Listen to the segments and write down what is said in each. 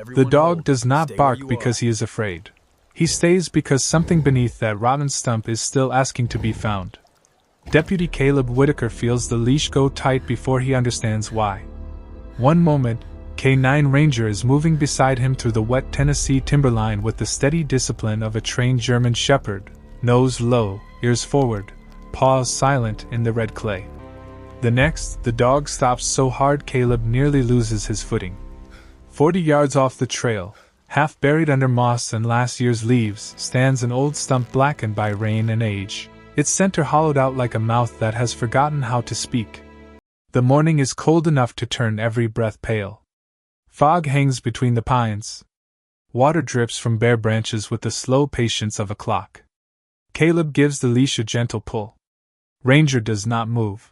The dog does not bark because he is afraid. He stays because something beneath that rotten stump is still asking to be found. Deputy Caleb Whitaker feels the leash go tight before he understands why. One moment, K9 Ranger is moving beside him through the wet Tennessee timberline with the steady discipline of a trained German shepherd, nose low, ears forward, paws silent in the red clay. The next, the dog stops so hard Caleb nearly loses his footing. 40 yards off the trail, half buried under moss and last year's leaves, stands an old stump blackened by rain and age, its center hollowed out like a mouth that has forgotten how to speak. The morning is cold enough to turn every breath pale. Fog hangs between the pines. Water drips from bare branches with the slow patience of a clock. Caleb gives the leash a gentle pull. Ranger does not move.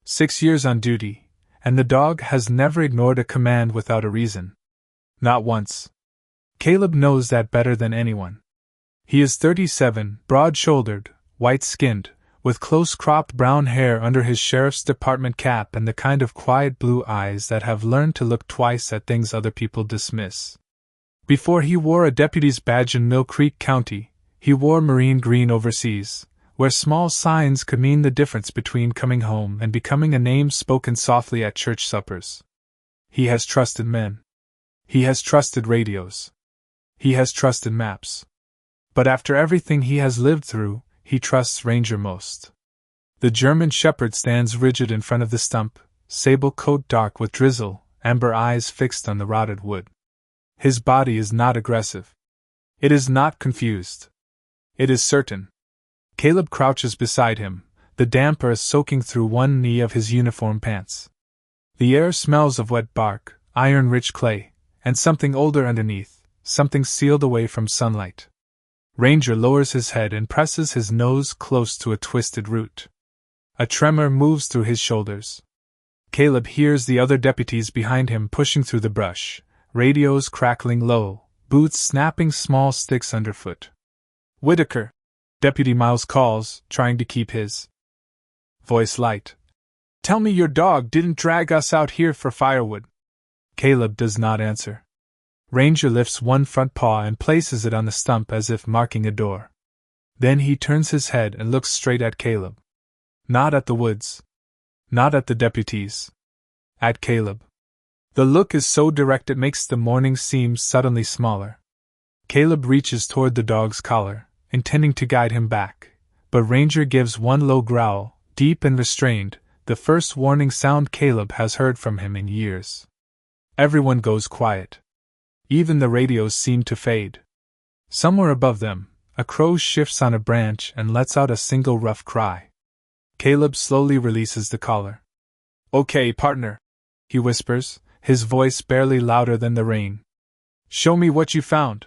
6 years on duty, and the dog has never ignored a command without a reason. Not once. Caleb knows that better than anyone. He is 37, broad-shouldered, white-skinned, with close-cropped brown hair under his sheriff's department cap and the kind of quiet blue eyes that have learned to look twice at things other people dismiss. Before he wore a deputy's badge in Mill Creek County, he wore marine green overseas, where small signs could mean the difference between coming home and becoming a name spoken softly at church suppers. He has trusted men. He has trusted radios. He has trusted maps. But after everything he has lived through, he trusts Ranger most. The German shepherd stands rigid in front of the stump, sable coat dark with drizzle, amber eyes fixed on the rotted wood. His body is not aggressive. It is not confused. It is certain. Caleb crouches beside him, the damp earth soaking through one knee of his uniform pants. The air smells of wet bark, iron-rich clay, and something older underneath, something sealed away from sunlight. Ranger lowers his head and presses his nose close to a twisted root. A tremor moves through his shoulders. Caleb hears the other deputies behind him pushing through the brush, radios crackling low, boots snapping small sticks underfoot. "Whitaker!" Deputy Miles calls, trying to keep his voice light. "Tell me your dog didn't drag us out here for firewood." Caleb does not answer. Ranger lifts one front paw and places it on the stump as if marking a door. Then he turns his head and looks straight at Caleb. Not at the woods. Not at the deputies. At Caleb. The look is so direct it makes the morning seem suddenly smaller. Caleb reaches toward the dog's collar, intending to guide him back, but Ranger gives one low growl, deep and restrained, the first warning sound Caleb has heard from him in years. Everyone goes quiet. Even the radios seem to fade. Somewhere above them, a crow shifts on a branch and lets out a single rough cry. Caleb slowly releases the collar. "Okay, partner," he whispers, his voice barely louder than the rain. "Show me what you found."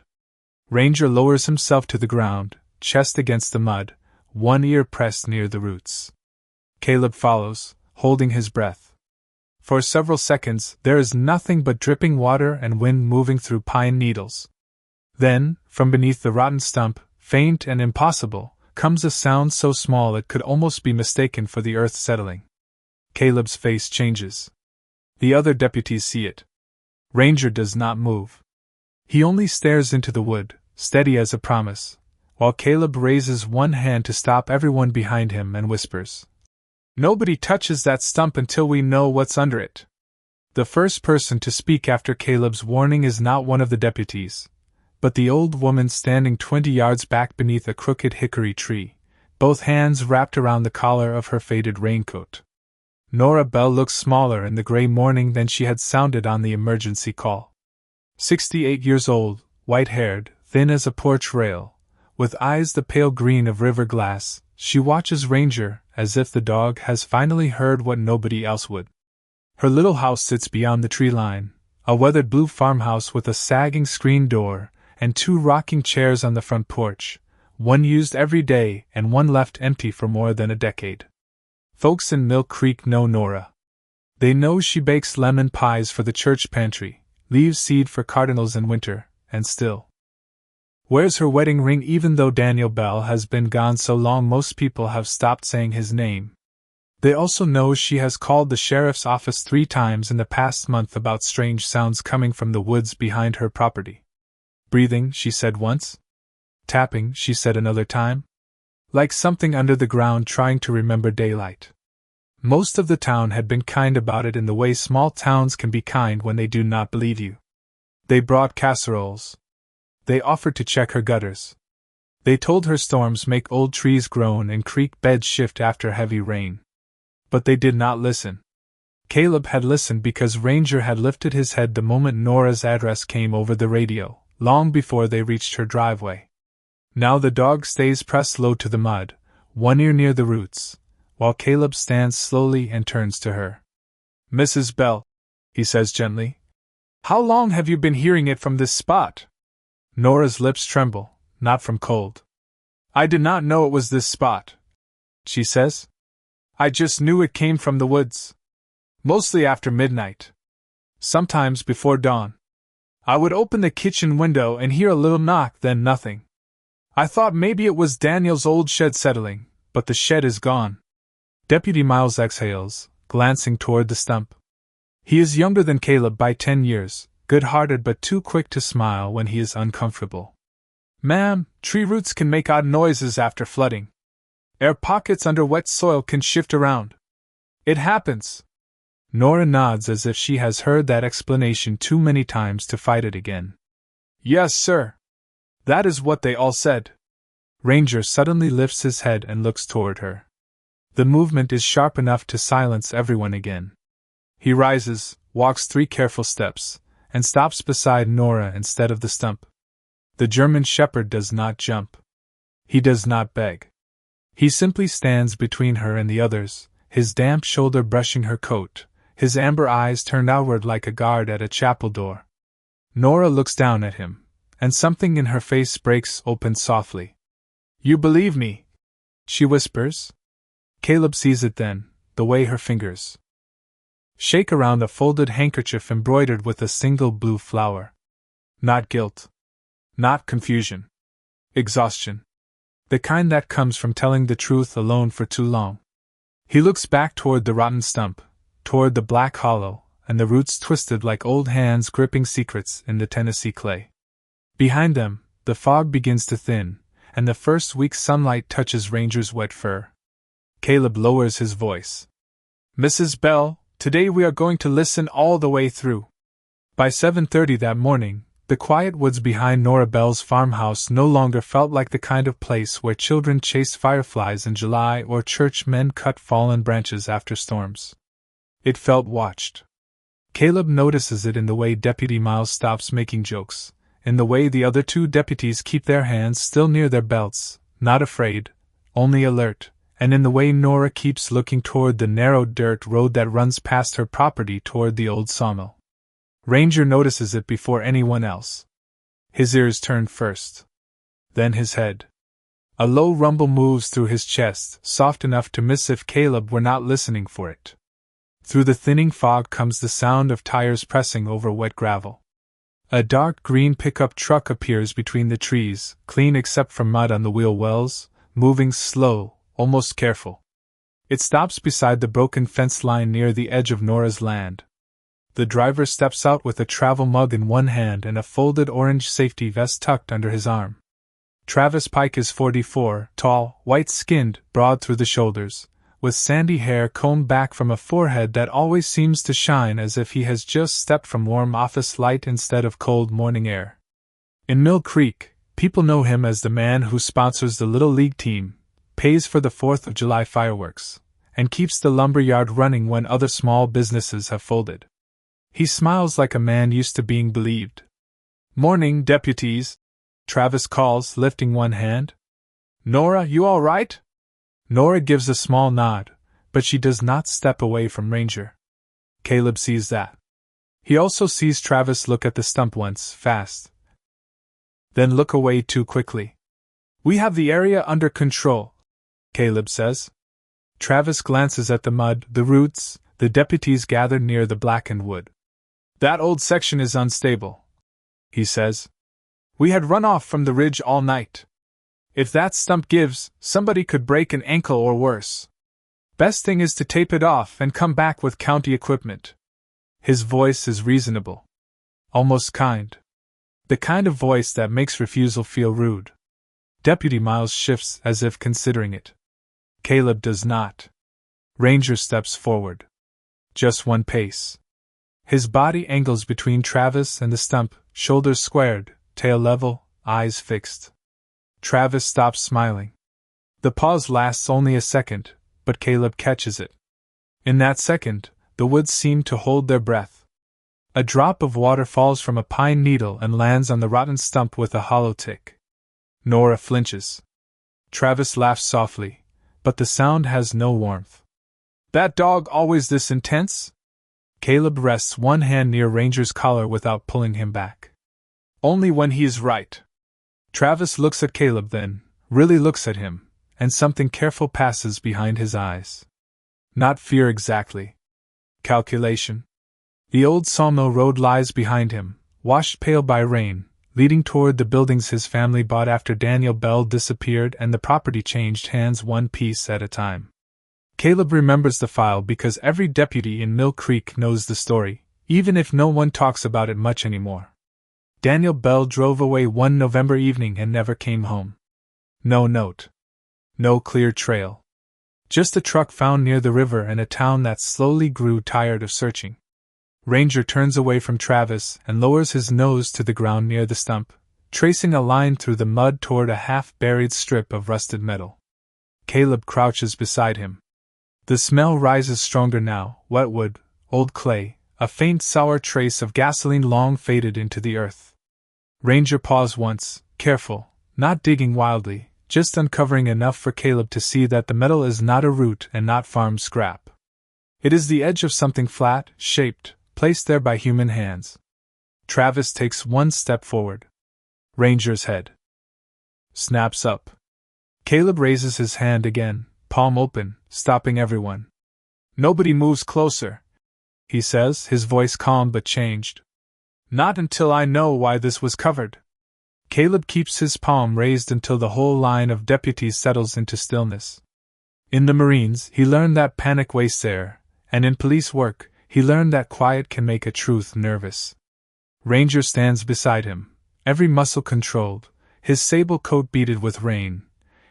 Ranger lowers himself to the ground, chest against the mud, one ear pressed near the roots. Caleb follows, holding his breath. For several seconds, there is nothing but dripping water and wind moving through pine needles. Then, from beneath the rotten stump, faint and impossible, comes a sound so small it could almost be mistaken for the earth settling. Caleb's face changes. The other deputies see it. Ranger does not move. He only stares into the wood, steady as a promise, while Caleb raises one hand to stop everyone behind him and whispers, "Nobody touches that stump until we know what's under it." The first person to speak after Caleb's warning is not one of the deputies, but the old woman standing 20 yards back beneath a crooked hickory tree, both hands wrapped around the collar of her faded raincoat. Nora Bell looks smaller in the gray morning than she had sounded on the emergency call. 68 years old, white-haired, thin as a porch rail, with eyes the pale green of river glass, she watches Ranger as if the dog has finally heard what nobody else would. Her little house sits beyond the tree line, a weathered blue farmhouse with a sagging screen door and 2 rocking chairs on the front porch, one used every day and one left empty for more than a decade. Folks in Mill Creek know Nora. They know she bakes lemon pies for the church pantry, leaves seed for cardinals in winter, and still wears her wedding ring even though Daniel Bell has been gone so long most people have stopped saying his name. They also know she has called the sheriff's office 3 times in the past month about strange sounds coming from the woods behind her property. Breathing, she said once. Tapping, she said another time. Like something under the ground trying to remember daylight. Most of the town had been kind about it in the way small towns can be kind when they do not believe you. They brought casseroles. They offered to check her gutters. They told her storms make old trees groan and creek beds shift after heavy rain. But they did not listen. Caleb had listened because Ranger had lifted his head the moment Nora's address came over the radio, long before they reached her driveway. Now the dog stays pressed low to the mud, one ear near the roots, while Caleb stands slowly and turns to her. "Mrs. Bell," he says gently, "how long have you been hearing it from this spot?" Nora's lips tremble, not from cold. "I did not know it was this spot," she says. "I just knew it came from the woods. Mostly after midnight. Sometimes before dawn. I would open the kitchen window and hear a little knock, then nothing. I thought maybe it was Daniel's old shed settling, but the shed is gone." Deputy Miles exhales, glancing toward the stump. He is younger than Caleb by 10 years, good-hearted but too quick to smile when he is uncomfortable. "Ma'am, tree roots can make odd noises after flooding. Air pockets under wet soil can shift around. It happens." Nora nods as if she has heard that explanation too many times to fight it again. "Yes, sir. That is what they all said." Ranger suddenly lifts his head and looks toward her. The movement is sharp enough to silence everyone again. He rises, walks 3 careful steps, and stops beside Nora instead of the stump. The German Shepherd does not jump. He does not beg. He simply stands between her and the others, his damp shoulder brushing her coat, his amber eyes turned outward like a guard at a chapel door. Nora looks down at him, and something in her face breaks open softly. "You believe me?" she whispers. Caleb sees it then, the way her fingers shake around a folded handkerchief embroidered with a single blue flower. Not guilt. Not confusion. Exhaustion. The kind that comes from telling the truth alone for too long. He looks back toward the rotten stump, toward the black hollow, and the roots twisted like old hands gripping secrets in the Tennessee clay. Behind them, the fog begins to thin, and the first weak sunlight touches Ranger's wet fur. Caleb lowers his voice. "Mrs. Bell, today we are going to listen all the way through." By 7:30 that morning, the quiet woods behind Nora Bell's farmhouse no longer felt like the kind of place where children chase fireflies in July or churchmen cut fallen branches after storms. It felt watched. Caleb notices it in the way Deputy Miles stops making jokes, in the way the other 2 deputies keep their hands still near their belts, not afraid, only alert, and in the way Nora keeps looking toward the narrow dirt road that runs past her property toward the old sawmill. Ranger notices it before anyone else. His ears turn first. Then his head. A low rumble moves through his chest, soft enough to miss if Caleb were not listening for it. Through the thinning fog comes the sound of tires pressing over wet gravel. A dark green pickup truck appears between the trees, clean except for mud on the wheel wells, moving slow, almost careful. It stops beside the broken fence line near the edge of Nora's land. The driver steps out with a travel mug in one hand and a folded orange safety vest tucked under his arm. Travis Pike is 44, tall, white-skinned, broad through the shoulders, with sandy hair combed back from a forehead that always seems to shine as if he has just stepped from warm office light instead of cold morning air. In Mill Creek, people know him as the man who sponsors the Little League team, pays for the 4th of July fireworks, and keeps the lumber yard running when other small businesses have folded. He smiles like a man used to being believed. "Morning, deputies," Travis calls, lifting one hand. "Nora, you all right?" Nora gives a small nod, but she does not step away from Ranger. Caleb sees that. He also sees Travis look at the stump once, fast, then look away too quickly. "We have the area under control," Caleb says. Travis glances at the mud, the roots, the deputies gathered near the blackened wood. "That old section is unstable," he says. "We had run off from the ridge all night. If that stump gives, somebody could break an ankle or worse." Best thing is to tape it off and come back with county equipment. His voice is reasonable. Almost kind. The kind of voice that makes refusal feel rude. Deputy Miles shifts as if considering it. Caleb does not. Ranger steps forward. Just one pace. His body angles between Travis and the stump, shoulders squared, tail level, eyes fixed. Travis stops smiling. The pause lasts only a second, but Caleb catches it. In that second, the woods seem to hold their breath. A drop of water falls from a pine needle and lands on the rotten stump with a hollow tick. Nora flinches. Travis laughs softly, but the sound has no warmth. That dog always this intense? Caleb rests one hand near Ranger's collar without pulling him back. Only when he is right. Travis looks at Caleb then, really looks at him, and something careful passes behind his eyes. Not fear exactly. Calculation. The old sawmill road lies behind him, washed pale by rain, leading toward the buildings his family bought after Daniel Bell disappeared and the property changed hands one piece at a time. Caleb remembers the file because every deputy in Mill Creek knows the story, even if no one talks about it much anymore. Daniel Bell drove away one November evening and never came home. No note. No clear trail. Just a truck found near the river and a town that slowly grew tired of searching. Ranger turns away from Travis and lowers his nose to the ground near the stump, tracing a line through the mud toward a half-buried strip of rusted metal. Caleb crouches beside him. The smell rises stronger now, wet wood, old clay, a faint sour trace of gasoline long faded into the earth. Ranger paused once, careful, not digging wildly, just uncovering enough for Caleb to see that the metal is not a root and not farm scrap. It is the edge of something flat, shaped, placed there by human hands. Travis takes one step forward. Ranger's head snaps up. Caleb raises his hand again, palm open, stopping everyone. Nobody moves closer, he says, his voice calm but changed. Not until I know why this was covered. Caleb keeps his palm raised until the whole line of deputies settles into stillness. In the Marines, he learned that panic wastes air, and in police work, he learned that quiet can make a truth nervous. Ranger stands beside him, every muscle controlled, his sable coat beaded with rain,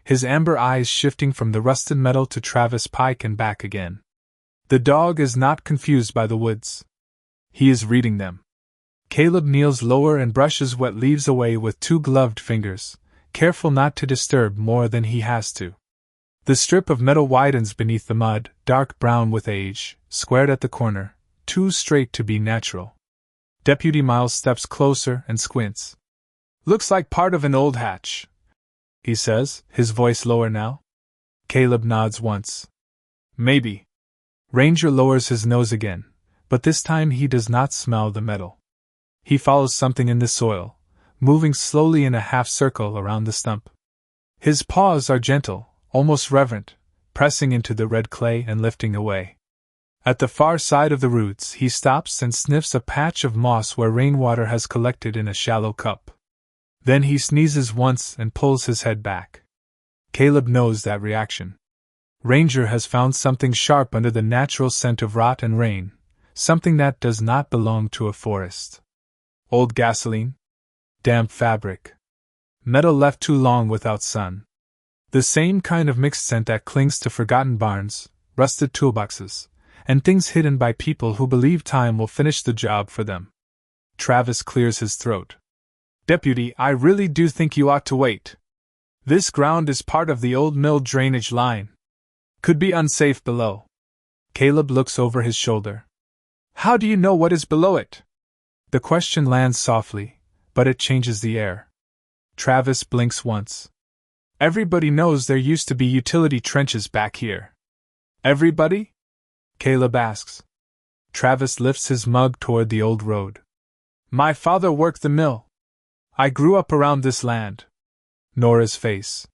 his amber eyes shifting from the rusted metal to Travis Pike and back again. The dog is not confused by the woods. He is reading them. Caleb kneels lower and brushes wet leaves away with two gloved fingers, careful not to disturb more than he has to. The strip of metal widens beneath the mud, dark brown with age, squared at the corner, too straight to be natural. Deputy Miles steps closer and squints. Looks like part of an old hatch, he says, his voice lower now. Caleb nods once. Maybe. Ranger lowers his nose again, but this time he does not smell the metal. He follows something in the soil, moving slowly in a half-circle around the stump. His paws are gentle, almost reverent, pressing into the red clay and lifting away. At the far side of the roots he stops and sniffs a patch of moss where rainwater has collected in a shallow cup. Then he sneezes once and pulls his head back. Caleb knows that reaction. Ranger has found something sharp under the natural scent of rot and rain, something that does not belong to a forest. Old gasoline? Damp fabric. Metal left too long without sun. The same kind of mixed scent that clings to forgotten barns, rusted toolboxes, and things hidden by people who believe time will finish the job for them. Travis clears his throat. Deputy, I really do think you ought to wait. This ground is part of the old mill drainage line. Could be unsafe below. Caleb looks over his shoulder. How do you know what is below it? The question lands softly, but it changes the air. Travis blinks once. Everybody knows there used to be utility trenches back here. Everybody? Caleb asks. Travis lifts his mug toward the old road. My father worked the mill. I grew up around this land. Nora's face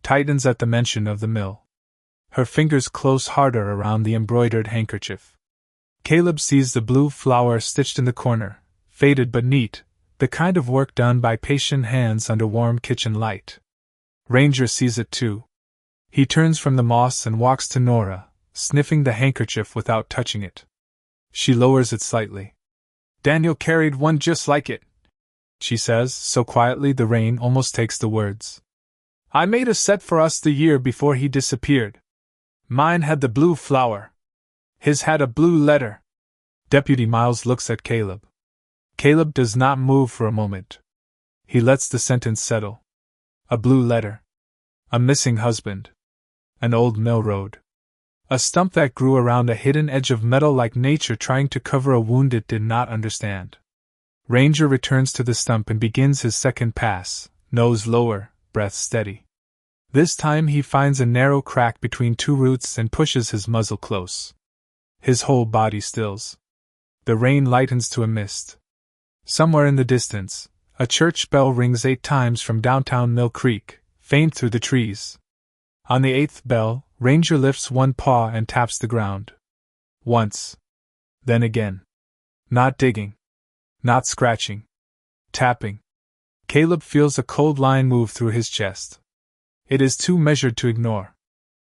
tightens at the mention of the mill. Her fingers close harder around the embroidered handkerchief. Caleb sees the blue flower stitched in the corner, faded but neat, the kind of work done by patient hands under warm kitchen light. Ranger sees it too. He turns from the moss and walks to Nora, sniffing the handkerchief without touching it. She lowers it slightly. "Daniel carried one just like it," she says, so quietly the rain almost takes the words. "I made a set for us the year before he disappeared. Mine had the blue flower. His had a blue letter." Deputy Miles looks at Caleb. Caleb does not move for a moment. He lets the sentence settle. A blue letter. A missing husband. An old mill road. A stump that grew around a hidden edge of metal like nature trying to cover a wound it did not understand. Ranger returns to the stump and begins his second pass, nose lower, breath steady. This time he finds a narrow crack between two roots and pushes his muzzle close. His whole body stills. The rain lightens to a mist. Somewhere in the distance, a church bell rings 8 times from downtown Mill Creek, faint through the trees. On the 8th bell, Ranger lifts one paw and taps the ground. Once. Then again. Not digging. Not scratching. Tapping. Caleb feels a cold line move through his chest. It is too measured to ignore.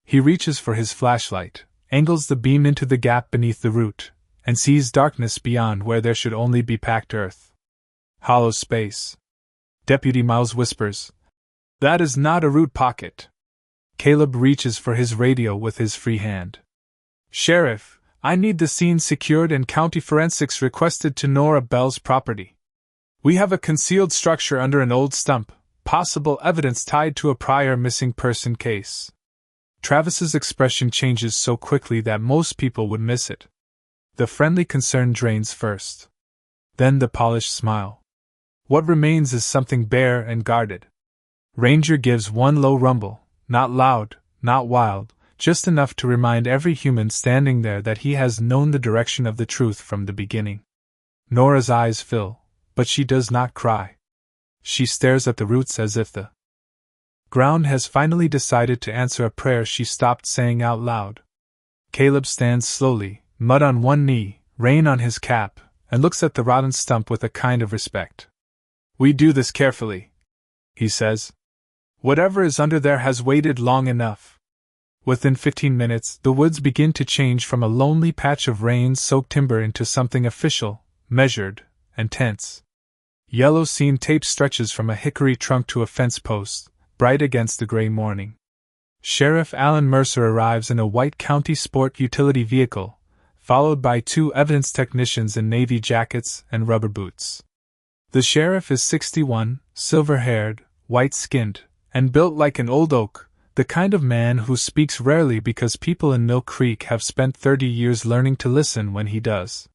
He reaches for his flashlight, angles the beam into the gap beneath the root, and sees darkness beyond where there should only be packed earth. Hollow space. Deputy Miles whispers, "That is not a root pocket." Caleb reaches for his radio with his free hand. "Sheriff, I need the scene secured and county forensics requested to Nora Bell's property. We have a concealed structure under an old stump, possible evidence tied to a prior missing person case." Travis's expression changes so quickly that most people would miss it. The friendly concern drains first. Then the polished smile. What remains is something bare and guarded. Ranger gives one low rumble, not loud, not wild, just enough to remind every human standing there that he has known the direction of the truth from the beginning. Nora's eyes fill, but she does not cry. She stares at the roots as if the ground has finally decided to answer a prayer she stopped saying out loud. Caleb stands slowly, mud on one knee, rain on his cap, and looks at the rotten stump with a kind of respect. "We do this carefully," he says. "Whatever is under there has waited long enough." Within 15 minutes, the woods begin to change from a lonely patch of rain-soaked timber into something official, measured, and tense. Yellow seam tape stretches from a hickory trunk to a fence post, bright against the gray morning. Sheriff Alan Mercer arrives in a white county sport utility vehicle, followed by 2 evidence technicians in navy jackets and rubber boots. The sheriff is 61, silver-haired, white-skinned, and built like an old oak, the kind of man who speaks rarely because people in Mill Creek have spent 30 years learning to listen when he does.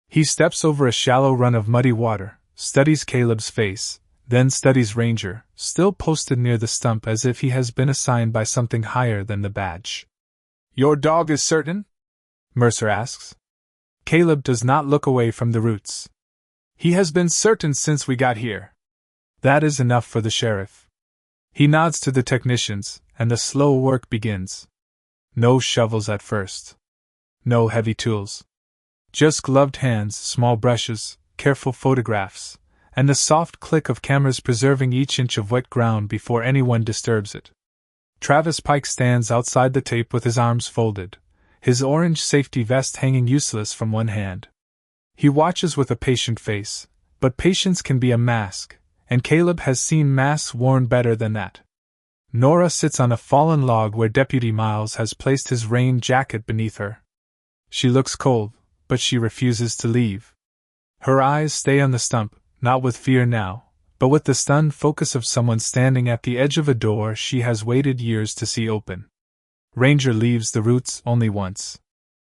He steps over a shallow run of muddy water, studies Caleb's face, then studies Ranger, still posted near the stump as if he has been assigned by something higher than the badge. "Your dog is certain?" Mercer asks. Caleb does not look away from the roots. "He has been certain since we got here." That is enough for the sheriff. He nods to the technicians, and the slow work begins. No shovels at first. No heavy tools. Just gloved hands, small brushes, careful photographs, and the soft click of cameras preserving each inch of wet ground before anyone disturbs it. Travis Pike stands outside the tape with his arms folded, his orange safety vest hanging useless from one hand. He watches with a patient face, but patience can be a mask, and Caleb has seen masks worn better than that. Nora sits on a fallen log where Deputy Miles has placed his rain jacket beneath her. She looks cold, but she refuses to leave. Her eyes stay on the stump, not with fear now, but with the stunned focus of someone standing at the edge of a door she has waited years to see open. Ranger leaves the roots only once.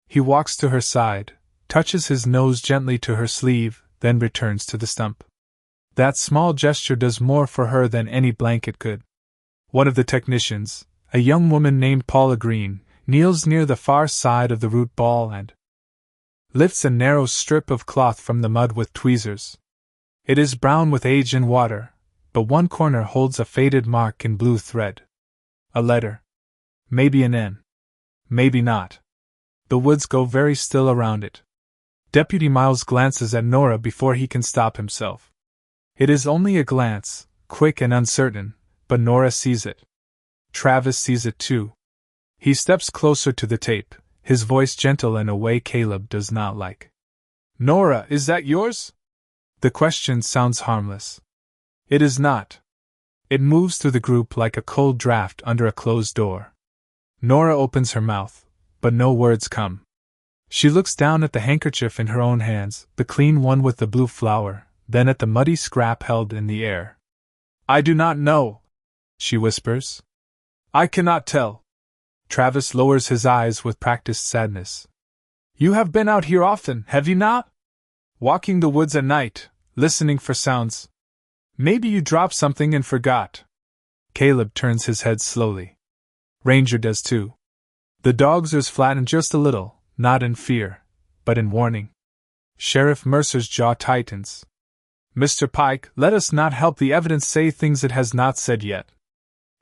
He walks to her side, touches his nose gently to her sleeve, then returns to the stump. That small gesture does more for her than any blanket could. One of the technicians, a young woman named Paula Green, kneels near the far side of the root ball and lifts a narrow strip of cloth from the mud with tweezers. It is brown with age and water, but one corner holds a faded mark in blue thread. A letter. Maybe an N. Maybe not. The woods go very still around it. Deputy Miles glances at Nora before he can stop himself. It is only a glance, quick and uncertain, but Nora sees it. Travis sees it too. He steps closer to the tape, his voice gentle in a way Caleb does not like. Nora, is that yours? The question sounds harmless. It is not. It moves through the group like a cold draft under a closed door. Nora opens her mouth, but no words come. She looks down at the handkerchief in her own hands, the clean one with the blue flower, then at the muddy scrap held in the air. I do not know, she whispers. I cannot tell. Travis lowers his eyes with practiced sadness. You have been out here often, have you not? Walking the woods at night, listening for sounds. Maybe you dropped something and forgot. Caleb turns his head slowly. Ranger does too. The dog's ears flatten just a little, not in fear, but in warning. Sheriff Mercer's jaw tightens. Mr. Pike, let us not help the evidence say things it has not said yet.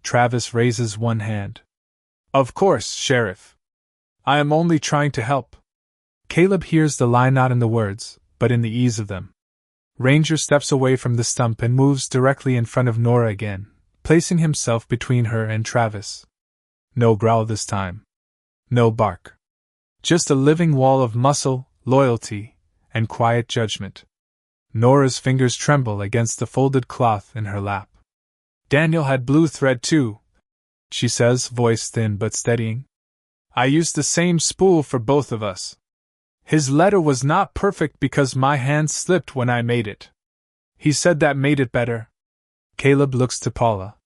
Travis raises one hand. Of course, Sheriff. I am only trying to help. Caleb hears the lie not in the words, but in the ease of them. Ranger steps away from the stump and moves directly in front of Nora again, placing himself between her and Travis. No growl this time. No bark. Just a living wall of muscle, loyalty, and quiet judgment. Nora's fingers tremble against the folded cloth in her lap. Daniel had blue thread too, she says, voice thin but steadying. I used the same spool for both of us. His letter was not perfect because my hand slipped when I made it. He said that made it better. Caleb looks to Paula.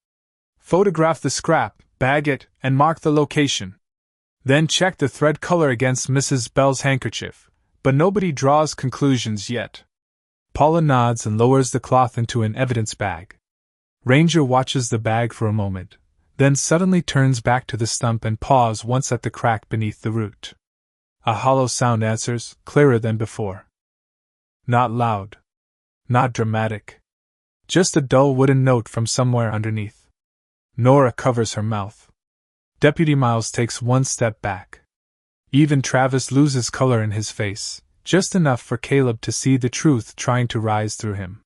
Photograph the scrap, bag it, and mark the location. Then check the thread color against Mrs. Bell's handkerchief, but nobody draws conclusions yet. Paula nods and lowers the cloth into an evidence bag. Ranger watches the bag for a moment, then suddenly turns back to the stump and paws once at the crack beneath the root. A hollow sound answers, clearer than before. Not loud. Not dramatic. Just a dull wooden note from somewhere underneath. Nora covers her mouth. Deputy Miles takes one step back. Even Travis loses color in his face, just enough for Caleb to see the truth trying to rise through him.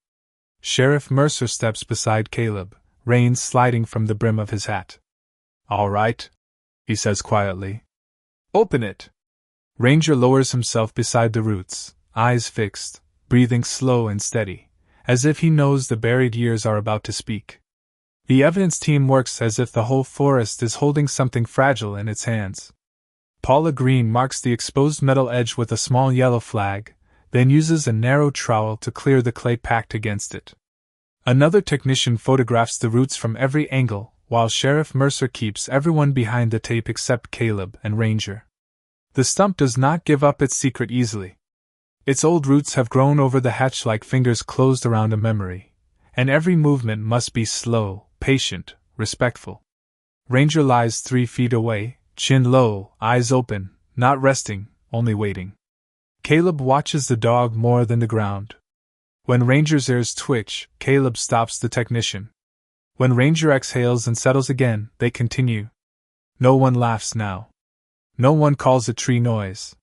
Sheriff Mercer steps beside Caleb, reins sliding from the brim of his hat. All right, he says quietly. Open it. Ranger lowers himself beside the roots, eyes fixed, breathing slow and steady, as if he knows the buried years are about to speak. The evidence team works as if the whole forest is holding something fragile in its hands. Paula Green marks the exposed metal edge with a small yellow flag, then uses a narrow trowel to clear the clay packed against it. Another technician photographs the roots from every angle, while Sheriff Mercer keeps everyone behind the tape except Caleb and Ranger. The stump does not give up its secret easily. Its old roots have grown over the hatch like fingers closed around a memory, and every movement must be slow, patient, respectful. Ranger lies 3 feet away, chin low, eyes open, not resting, only waiting. Caleb watches the dog more than the ground. When Ranger's ears twitch, Caleb stops the technician. When Ranger exhales and settles again, they continue. No one laughs now. No one calls it tree noise.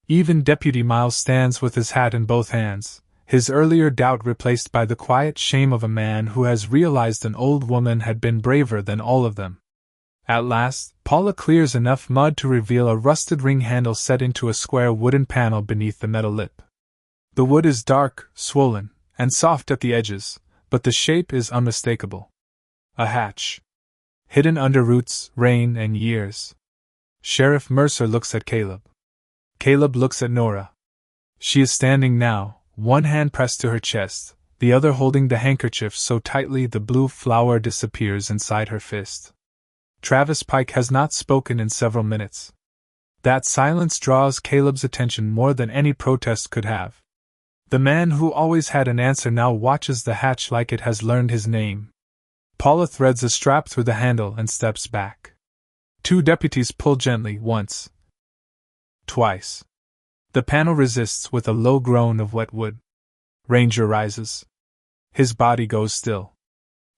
Even Deputy Miles stands with his hat in both hands, his earlier doubt replaced by the quiet shame of a man who has realized an old woman had been braver than all of them. At last, Paula clears enough mud to reveal a rusted ring handle set into a square wooden panel beneath the metal lip. The wood is dark, swollen, and soft at the edges, but the shape is unmistakable. A hatch. Hidden under roots, rain, and years. Sheriff Mercer looks at Caleb. Caleb looks at Nora. She is standing now, one hand pressed to her chest, the other holding the handkerchief so tightly the blue flower disappears inside her fist. Travis Pike has not spoken in several minutes. That silence draws Caleb's attention more than any protest could have. The man who always had an answer now watches the hatch like it has learned his name. Paula threads a strap through the handle and steps back. 2 deputies pull gently once. Twice. The panel resists with a low groan of wet wood. Ranger rises. His body goes still.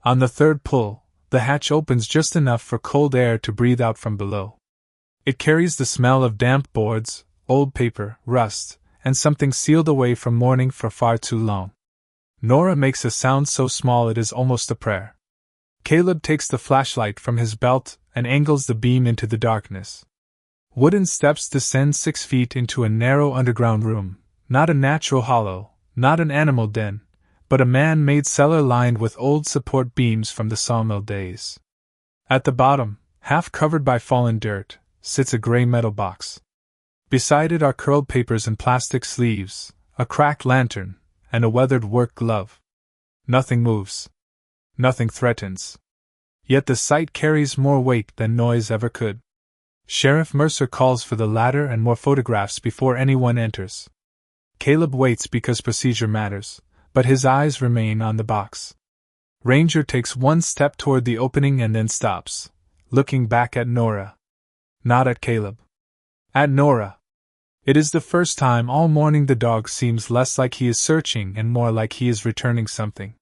On the 3rd pull, the hatch opens just enough for cold air to breathe out from below. It carries the smell of damp boards, old paper, rust, and something sealed away from mourning for far too long. Nora makes a sound so small it is almost a prayer. Caleb takes the flashlight from his belt and angles the beam into the darkness. Wooden steps descend 6 feet into a narrow underground room, not a natural hollow, not an animal den, but a man-made cellar lined with old support beams from the sawmill days. At the bottom, half covered by fallen dirt, sits a gray metal box. Beside it are curled papers and plastic sleeves, a cracked lantern, and a weathered work glove. Nothing moves. Nothing threatens. Yet the sight carries more weight than noise ever could. Sheriff Mercer calls for the ladder and more photographs before anyone enters. Caleb waits because procedure matters, but his eyes remain on the box. Ranger takes 1 step toward the opening and then stops, looking back at Nora. Not at Caleb. At Nora. It is the first time all morning the dog seems less like he is searching and more like he is returning something.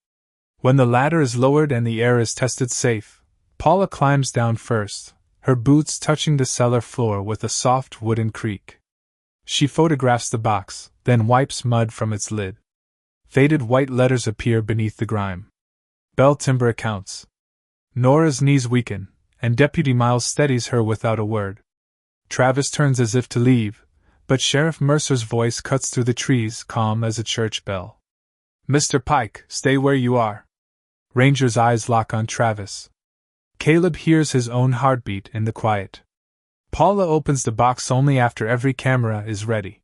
When the ladder is lowered and the air is tested safe, Paula climbs down first, her boots touching the cellar floor with a soft wooden creak. She photographs the box, then wipes mud from its lid. Faded white letters appear beneath the grime. Bell timber accounts. Nora's knees weaken, and Deputy Miles steadies her without a word. Travis turns as if to leave, but Sheriff Mercer's voice cuts through the trees, calm as a church bell. "Mr. Pike, stay where you are." Ranger's eyes lock on Travis. Caleb hears his own heartbeat in the quiet. Paula opens the box only after every camera is ready.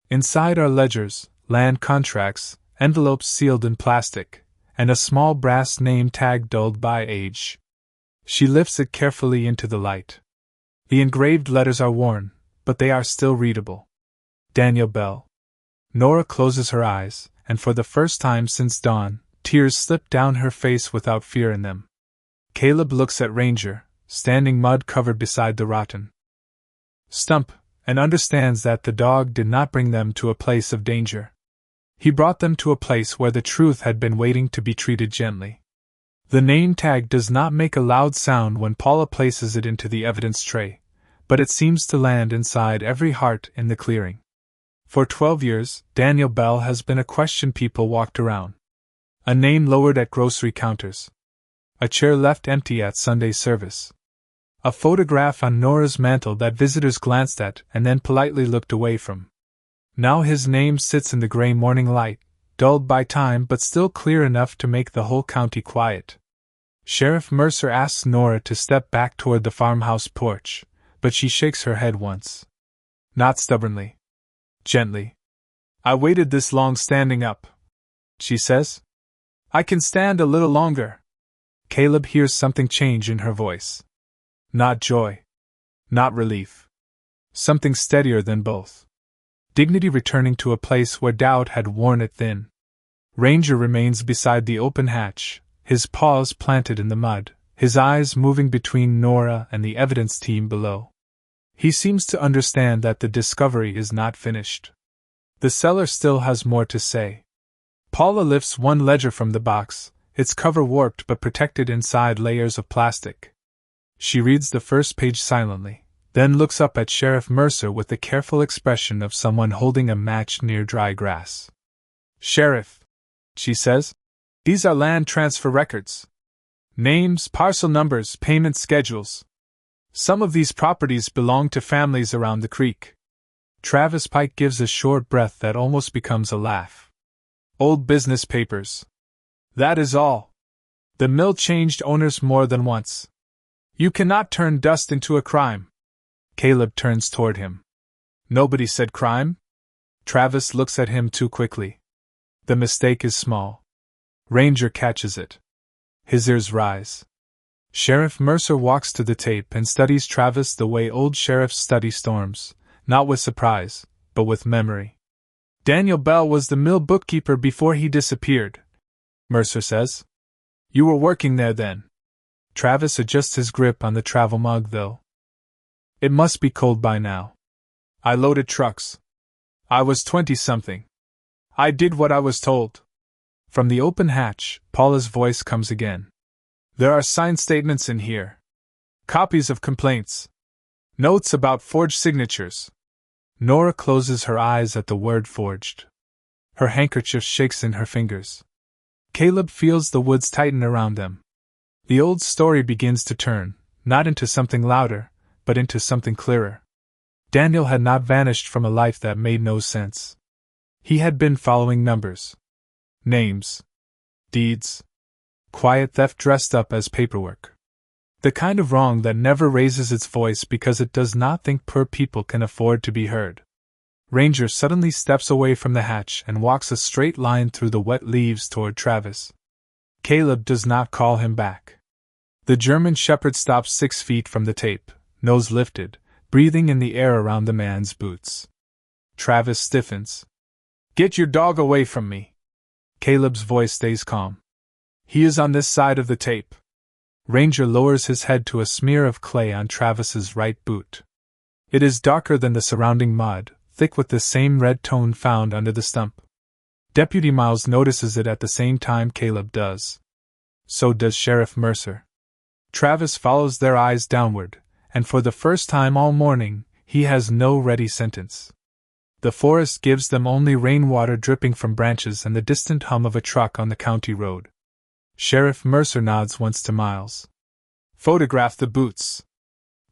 Inside are ledgers, land contracts, envelopes sealed in plastic, and a small brass name tag dulled by age. She lifts it carefully into the light. The engraved letters are worn, but they are still readable. Daniel Bell. Nora closes her eyes, and for the first time since dawn, tears slip down her face without fear in them. Caleb looks at Ranger, standing mud-covered beside the rotten Stump, and understands that the dog did not bring them to a place of danger. He brought them to a place where the truth had been waiting to be treated gently. The name tag does not make a loud sound when Paula places it into the evidence tray, but it seems to land inside every heart in the clearing. For 12 years, Daniel Bell has been a question people walked around. A name lowered at grocery counters. A chair left empty at Sunday service. A photograph on Nora's mantel that visitors glanced at and then politely looked away from. Now his name sits in the gray morning light, dulled by time but still clear enough to make the whole county quiet. Sheriff Mercer asks Nora to step back toward the farmhouse porch, but she shakes her head once. Not stubbornly. Gently. "I waited this long standing up," she says. "I can stand a little longer." Caleb hears something change in her voice. Not joy. Not relief. Something steadier than both. Dignity returning to a place where doubt had worn it thin. Ranger remains beside the open hatch, his paws planted in the mud, his eyes moving between Nora and the evidence team below. He seems to understand that the discovery is not finished. The cellar still has more to say. Paula lifts one ledger from the box, its cover warped but protected inside layers of plastic. She reads the first page silently, then looks up at Sheriff Mercer with the careful expression of someone holding a match near dry grass. "Sheriff," she says, "these are land transfer records. Names, parcel numbers, payment schedules. Some of these properties belong to families around the creek." Travis Pike gives a short breath that almost becomes a laugh. "Old business papers. That is all. The mill changed owners more than once. You cannot turn dust into a crime." Caleb turns toward him. "Nobody said crime?" Travis looks at him too quickly. The mistake is small. Ranger catches it. His ears rise. Sheriff Mercer walks to the tape and studies Travis the way old sheriffs study storms, not with surprise, but with memory. "Daniel Bell was the mill bookkeeper before he disappeared," Mercer says. "You were working there then." Travis adjusts his grip on the travel mug, though. "It must be cold by now. I loaded trucks. I was 20-something. I did what I was told." From the open hatch, Paula's voice comes again. "There are signed statements in here. Copies of complaints. Notes about forged signatures." Nora closes her eyes at the word forged. Her handkerchief shakes in her fingers. Caleb feels the woods tighten around them. The old story begins to turn, not into something louder, but into something clearer. Daniel had not vanished from a life that made no sense. He had been following numbers, names, deeds, quiet theft dressed up as paperwork. The kind of wrong that never raises its voice because it does not think poor people can afford to be heard. Ranger suddenly steps away from the hatch and walks a straight line through the wet leaves toward Travis. Caleb does not call him back. The German shepherd stops 6 feet from the tape, nose lifted, breathing in the air around the man's boots. Travis stiffens. "Get your dog away from me." Caleb's voice stays calm. "He is on this side of the tape." Ranger lowers his head to a smear of clay on Travis's right boot. It is darker than the surrounding mud, thick with the same red tone found under the stump. Deputy Miles notices it at the same time Caleb does. So does Sheriff Mercer. Travis follows their eyes downward, and for the first time all morning, he has no ready sentence. The forest gives them only rainwater dripping from branches and the distant hum of a truck on the county road. Sheriff Mercer nods once to Miles. "Photograph the boots."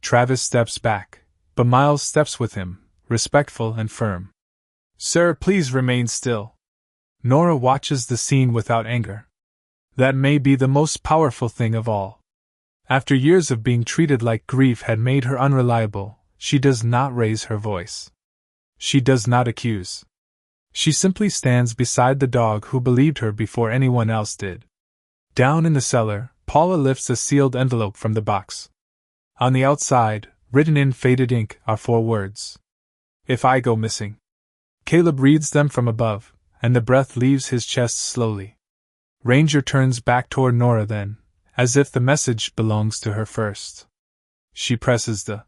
Travis steps back, but Miles steps with him, respectful and firm. "Sir, please remain still." Nora watches the scene without anger. That may be the most powerful thing of all. After years of being treated like grief had made her unreliable, she does not raise her voice. She does not accuse. She simply stands beside the dog who believed her before anyone else did. Down in the cellar, Paula lifts a sealed envelope from the box. On the outside, written in faded ink, are 4 words. "If I go missing." Caleb reads them from above, and the breath leaves his chest slowly. Ranger turns back toward Nora then, as if the message belongs to her first. She presses the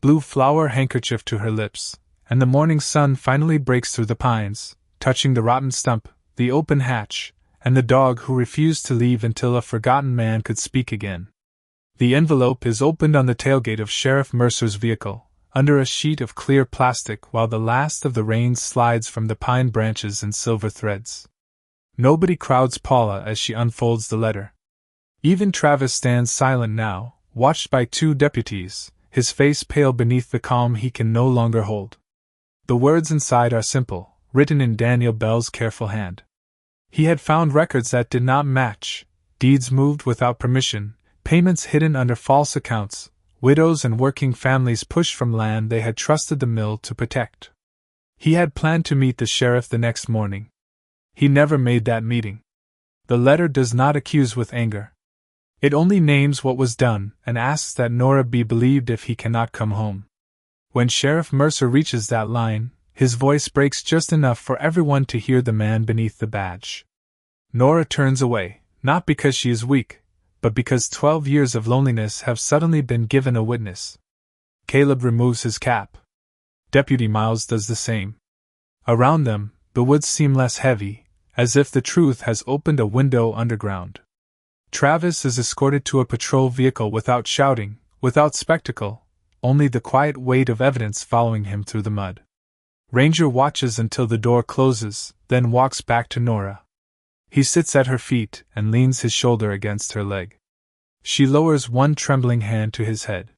blue flower handkerchief to her lips, and the morning sun finally breaks through the pines, touching the rotten stump, the open hatch, and the dog who refused to leave until a forgotten man could speak again. The envelope is opened on the tailgate of Sheriff Mercer's vehicle, under a sheet of clear plastic while the last of the rain slides from the pine branches in silver threads. Nobody crowds Paula as she unfolds the letter. Even Travis stands silent now, watched by 2 deputies, his face pale beneath the calm he can no longer hold. The words inside are simple, written in Daniel Bell's careful hand. He had found records that did not match, deeds moved without permission, payments hidden under false accounts, widows and working families pushed from land they had trusted the mill to protect. He had planned to meet the sheriff the next morning. He never made that meeting. The letter does not accuse with anger. It only names what was done and asks that Nora be believed if he cannot come home. When Sheriff Mercer reaches that line, his voice breaks just enough for everyone to hear the man beneath the badge. Nora turns away, not because she is weak, but because 12 years of loneliness have suddenly been given a witness. Caleb removes his cap. Deputy Miles does the same. Around them, the woods seem less heavy, as if the truth has opened a window underground. Travis is escorted to a patrol vehicle without shouting, without spectacle, only the quiet weight of evidence following him through the mud. Ranger watches until the door closes, then walks back to Nora. He sits at her feet and leans his shoulder against her leg. She lowers one trembling hand to his head.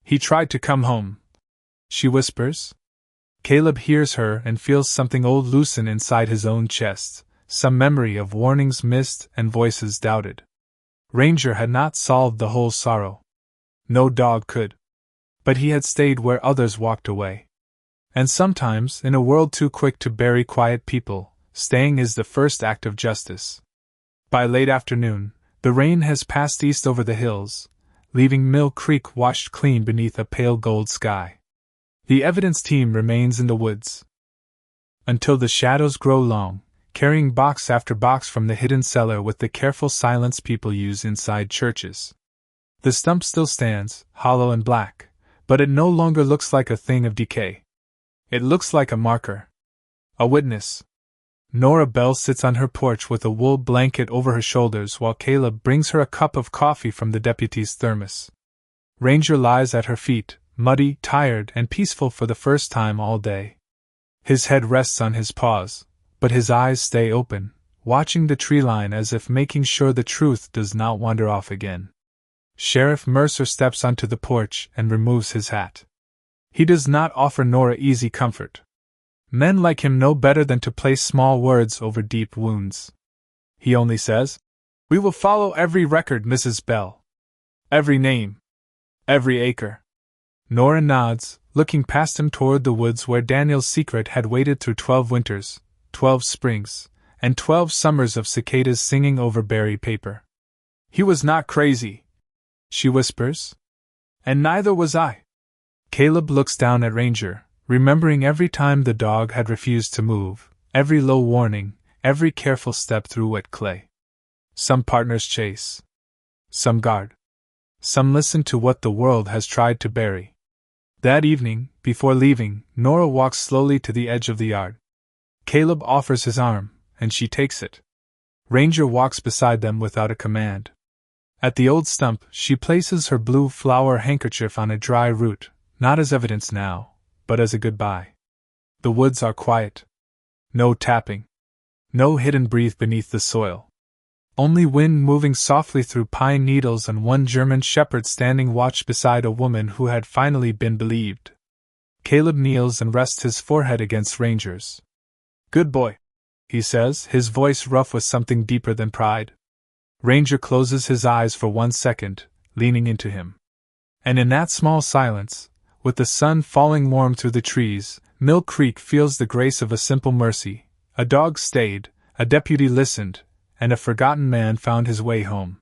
"He tried to come home," she whispers. Caleb hears her and feels something old loosen inside his own chest, some memory of warnings missed and voices doubted. Ranger had not solved the whole sorrow. No dog could. But he had stayed where others walked away. And sometimes, in a world too quick to bury quiet people, staying is the first act of justice. By late afternoon, the rain has passed east over the hills, leaving Mill Creek washed clean beneath a pale gold sky. The evidence team remains in the woods until the shadows grow long, carrying box after box from the hidden cellar with the careful silence people use inside churches. The stump still stands, hollow and black, but it no longer looks like a thing of decay. It looks like a marker. A witness. Nora Bell sits on her porch with a wool blanket over her shoulders while Caleb brings her a cup of coffee from the deputy's thermos. Ranger lies at her feet, muddy, tired, and peaceful for the first time all day. His head rests on his paws, but his eyes stay open, watching the tree line as if making sure the truth does not wander off again. Sheriff Mercer steps onto the porch and removes his hat. He does not offer Nora easy comfort. Men like him know better than to place small words over deep wounds. He only says, "We will follow every record, Mrs. Bell. Every name. Every acre." Nora nods, looking past him toward the woods where Daniel's secret had waited through 12 winters, 12 springs, and 12 summers of cicadas singing over berry paper. "He was not crazy," she whispers. "And neither was I." Caleb looks down at Ranger, remembering every time the dog had refused to move, every low warning, every careful step through wet clay. Some partners chase. Some guard. Some listen to what the world has tried to bury. That evening, before leaving, Nora walks slowly to the edge of the yard. Caleb offers his arm, and she takes it. Ranger walks beside them without a command. At the old stump, she places her blue flower handkerchief on a dry root, not as evidence now, but as a goodbye. The woods are quiet. No tapping. No hidden breath beneath the soil. Only wind moving softly through pine needles and one German shepherd standing watch beside a woman who had finally been believed. Caleb kneels and rests his forehead against Ranger's. "Good boy," he says, his voice rough with something deeper than pride. Ranger closes his eyes for 1 second, leaning into him. And in that small silence, with the sun falling warm through the trees, Mill Creek feels the grace of a simple mercy. A dog stayed, a deputy listened, and a forgotten man found his way home.